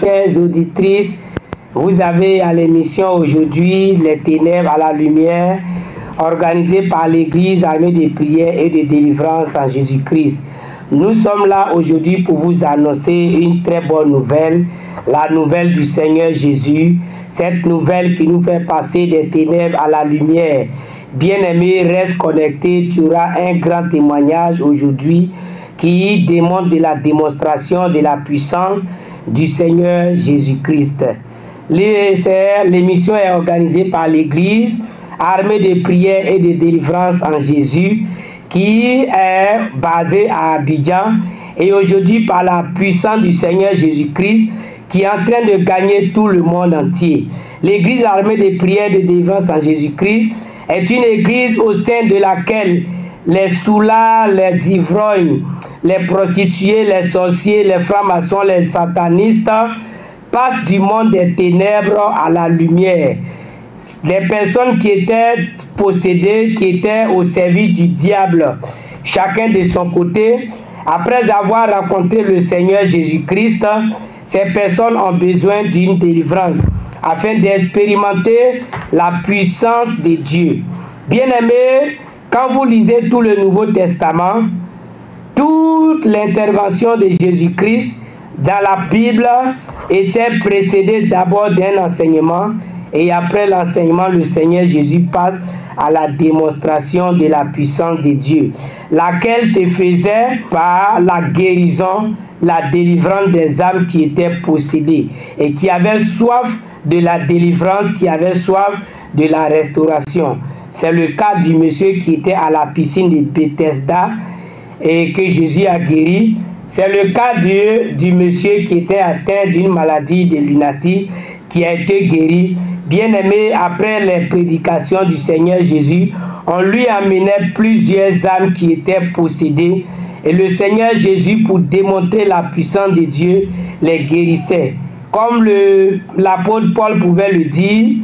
chères auditrices, vous avez à l'émission aujourd'hui Les Ténèbres à la Lumière, organisée par l'Église Armée de prière et de délivrance en Jésus-Christ. Nous sommes là aujourd'hui pour vous annoncer une très bonne nouvelle, la nouvelle du Seigneur Jésus, cette nouvelle qui nous fait passer des ténèbres à la lumière. Bien-aimé, reste connecté, tu auras un grand témoignage aujourd'hui qui démontre de la démonstration de la puissance du Seigneur Jésus-Christ. L'émission est organisée par l'Église Armée de prière et de délivrance en Jésus qui est basée à Abidjan, et aujourd'hui par la puissance du Seigneur Jésus-Christ qui est en train de gagner tout le monde entier. L'Église Armée de prière et de délivrance en Jésus-Christ est une église au sein de laquelle les soulards, les ivrognes, les prostituées, les sorciers, les francs-maçons, les satanistes passent du monde des ténèbres à la lumière. Les personnes qui étaient possédées, qui étaient au service du diable, chacun de son côté, après avoir rencontré le Seigneur Jésus-Christ, ces personnes ont besoin d'une délivrance afin d'expérimenter la puissance de Dieu. Bien-aimés, quand vous lisez tout le Nouveau Testament, toute l'intervention de Jésus-Christ dans la Bible était précédée d'abord d'un enseignement, et après l'enseignement, le Seigneur Jésus passe à la démonstration de la puissance de Dieu, laquelle se faisait par la guérison, la délivrance des âmes qui étaient possédées et qui avaient soif de la délivrance, qui avaient soif de la restauration. C'est le cas du monsieur qui était à la piscine de Bethesda et que Jésus a guéri. C'est le cas du monsieur qui était atteint d'une maladie de lunatique qui a été guéri. Bien-aimé, après les prédications du Seigneur Jésus, on lui amenait plusieurs âmes qui étaient possédées, et le Seigneur Jésus, pour démontrer la puissance de Dieu, les guérissait. Comme l'apôtre Paul pouvait le dire,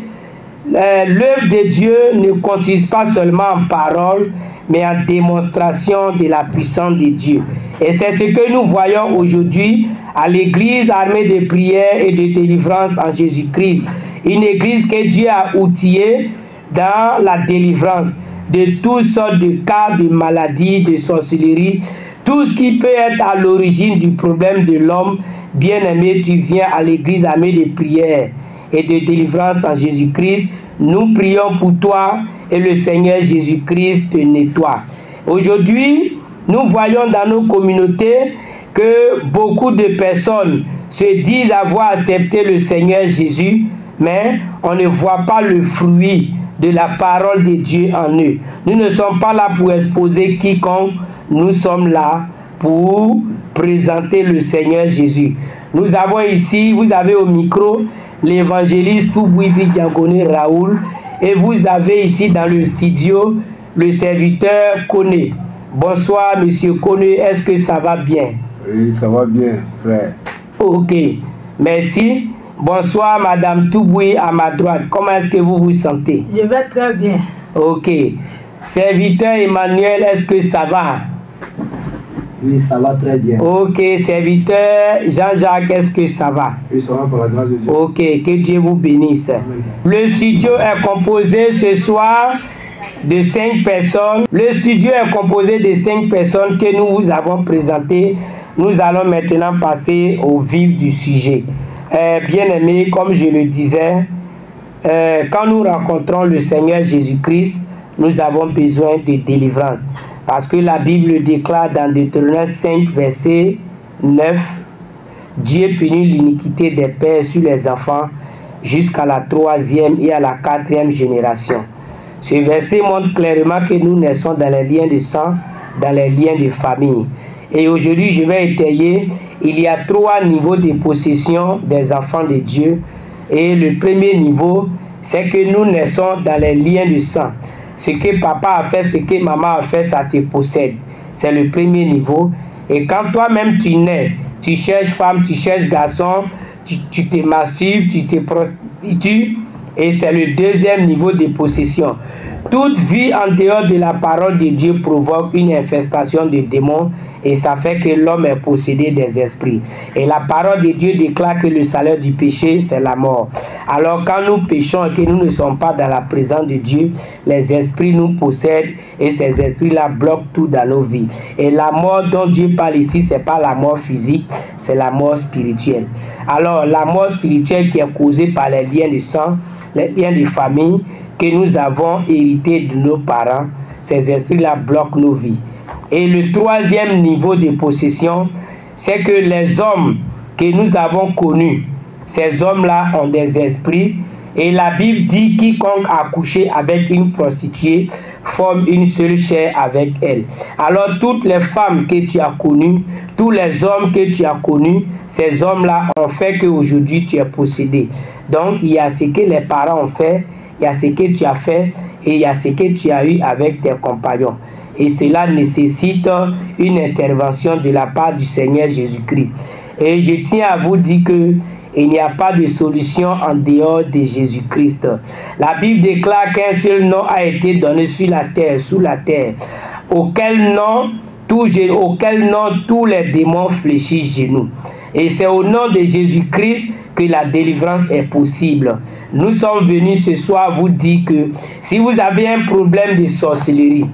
l'œuvre de Dieu ne consiste pas seulement en paroles, mais en démonstration de la puissance de Dieu. Et c'est ce que nous voyons aujourd'hui à l'Église Armée de prière et de délivrance en Jésus-Christ. Une église que Dieu a outillée dans la délivrance de toutes sortes de cas de maladies, de sorcellerie, tout ce qui peut être à l'origine du problème de l'homme. Bien-aimé, tu viens à l'église Armée de prière et de délivrance en Jésus-Christ. Nous prions pour toi et le Seigneur Jésus-Christ te nettoie. Aujourd'hui, nous voyons dans nos communautés que beaucoup de personnes se disent avoir accepté le Seigneur Jésus, mais on ne voit pas le fruit de la parole de Dieu en eux. Nous ne sommes pas là pour exposer quiconque, nous sommes là pour présenter le Seigneur Jésus. Nous avons ici, vous avez au micro, l'évangéliste Toubouibi Diangone Raoul, et vous avez ici dans le studio le serviteur Koné. Bonsoir monsieur Koné, est-ce que ça va bien? Oui, ça va bien, frère. Ok, merci. Bonsoir madame Touboui à ma droite, comment est-ce que vous vous sentez? Je vais très bien. Ok, serviteur Emmanuel, est-ce que ça va? Oui, ça va très bien. Ok, serviteur Jean-Jacques, est-ce que ça va? Oui, ça va par la grâce de Dieu. Ok, que Dieu vous bénisse. Amen. Le studio est composé ce soir de 5 personnes. Le studio est composé de 5 personnes que nous vous avons présentées. Nous allons maintenant passer au vif du sujet. Bien-aimés, comme je le disais, quand nous rencontrons le Seigneur Jésus-Christ, nous avons besoin de délivrance. Parce que la Bible déclare dans Deutéronome 5, verset 9, Dieu punit l'iniquité des pères sur les enfants jusqu'à la 3e et à la 4e génération. Ce verset montre clairement que nous naissons dans les liens de sang, dans les liens de famille. Et aujourd'hui, je vais étayer, il y a 3 niveaux de possession des enfants de Dieu. Et le premier niveau, c'est que nous naissons dans les liens de sang. Ce que papa a fait, ce que maman a fait, ça te possède. C'est le premier niveau. Et quand toi-même tu nais, tu cherches femme, tu cherches garçon, tu te masturbes, tu te prostitues. Et c'est le deuxième niveau de possession. Toute vie en dehors de la parole de Dieu provoque une infestation de démons Et ça fait que l'homme est possédé des esprits. Et la parole de Dieu déclare que le salaire du péché, c'est la mort. Alors quand nous péchons et que nous ne sommes pas dans la présence de Dieu, les esprits nous possèdent et ces esprits-là bloquent tout dans nos vies. Et la mort dont Dieu parle ici, ce n'est pas la mort physique, c'est la mort spirituelle. Alors la mort spirituelle qui est causée par les liens de sang, les liens de famille que nous avons hérités de nos parents, ces esprits-là bloquent nos vies. Et le troisième niveau de possession, c'est que les hommes que nous avons connus, ces hommes-là ont des esprits. Et la Bible dit quiconque a couché avec une prostituée forme une seule chair avec elle. Alors toutes les femmes que tu as connues, tous les hommes que tu as connus, ces hommes-là ont fait qu'aujourd'hui tu es possédé. Donc il y a ce que les parents ont fait, il y a ce que tu as fait et il y a ce que tu as eu avec tes compagnons. Et cela nécessite une intervention de la part du Seigneur Jésus-Christ. Et je tiens à vous dire que il n'y a pas de solution en dehors de Jésus-Christ. La Bible déclare qu'un seul nom a été donné sur la terre, sous la terre, auquel nom tous les démons fléchissent genoux. Et c'est au nom de Jésus-Christ que la délivrance est possible. Nous sommes venus ce soir vous dire que si vous avez un problème de sorcellerie,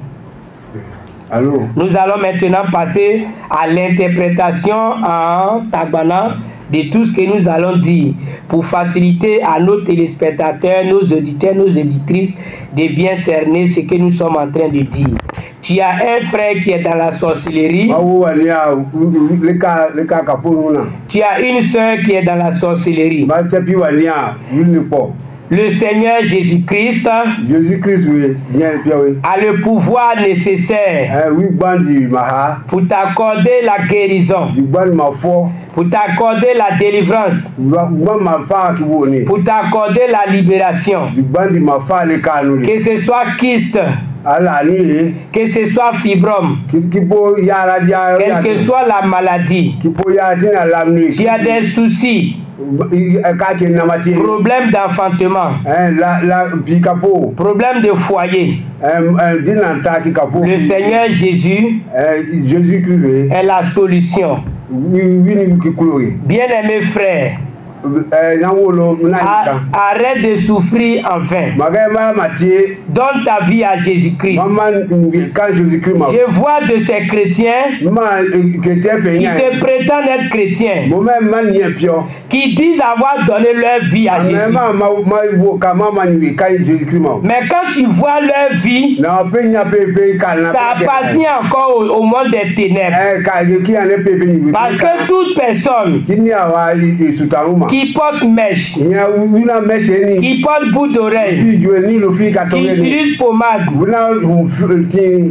nous allons maintenant passer à l'interprétation en Tagbana de tout ce que nous allons dire pour faciliter à nos téléspectateurs, nos auditeurs, nos auditrices de bien cerner ce que nous sommes en train de dire. Tu as un frère qui est dans la sorcellerie. Tu as une soeur qui est dans la sorcellerie. Le Seigneur Jésus-Christ a le pouvoir nécessaire pour t'accorder la guérison, pour t'accorder la délivrance, pour t'accorder la libération. Que ce soit kyste, que ce soit fibrome, quelle que soit la maladie, tu as des soucis, problème d'enfantement, problème de foyer. Le Seigneur Jésus est la solution. Bien-aimé frère, arrête de souffrir en vain. Donne ta vie à Jésus-Christ. Je vois de ces chrétiens qui se prétendent être chrétiens, qui disent avoir donné leur vie à Jésus. Mais quand tu vois leur vie, ça appartient encore au monde des ténèbres. Parce que toute personne qui porte mèche, qui porte bout d'oreille, qui utilise pommade,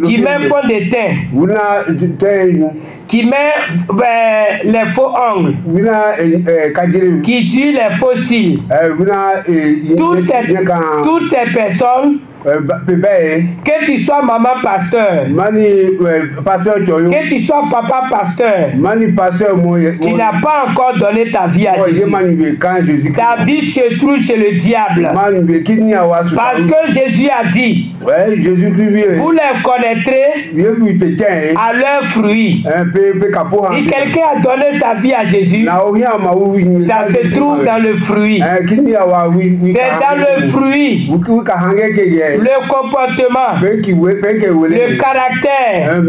qui met fond de teint, qui met les faux ongles, qui utilise les faux cils, toutes ces personnes, que tu sois maman pasteur, que tu sois papa pasteur, tu n'as pas encore donné ta vie à Jésus. Ta vie se trouve chez le diable. Parce que Jésus a dit, vous les connaîtrez à leurs fruits. Si quelqu'un a donné sa vie à Jésus, ça se trouve dans le fruit. C'est dans le fruit. Le comportement, le caractère,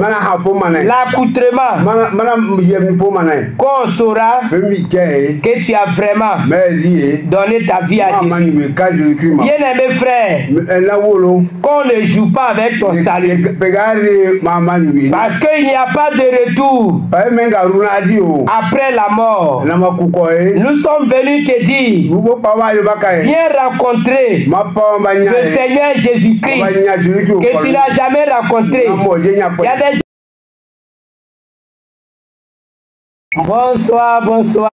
l'accoutrement, qu'on saura que tu as vraiment donné ta vie à Jésus. Bien-aimé frère, qu'on ne joue pas avec ton salut. Parce qu'il n'y a pas de retour après la mort. Nous sommes venus te dire, viens rencontrer le Seigneur Jésus-Christ que tu n'as jamais rencontré. Bonsoir, bonsoir.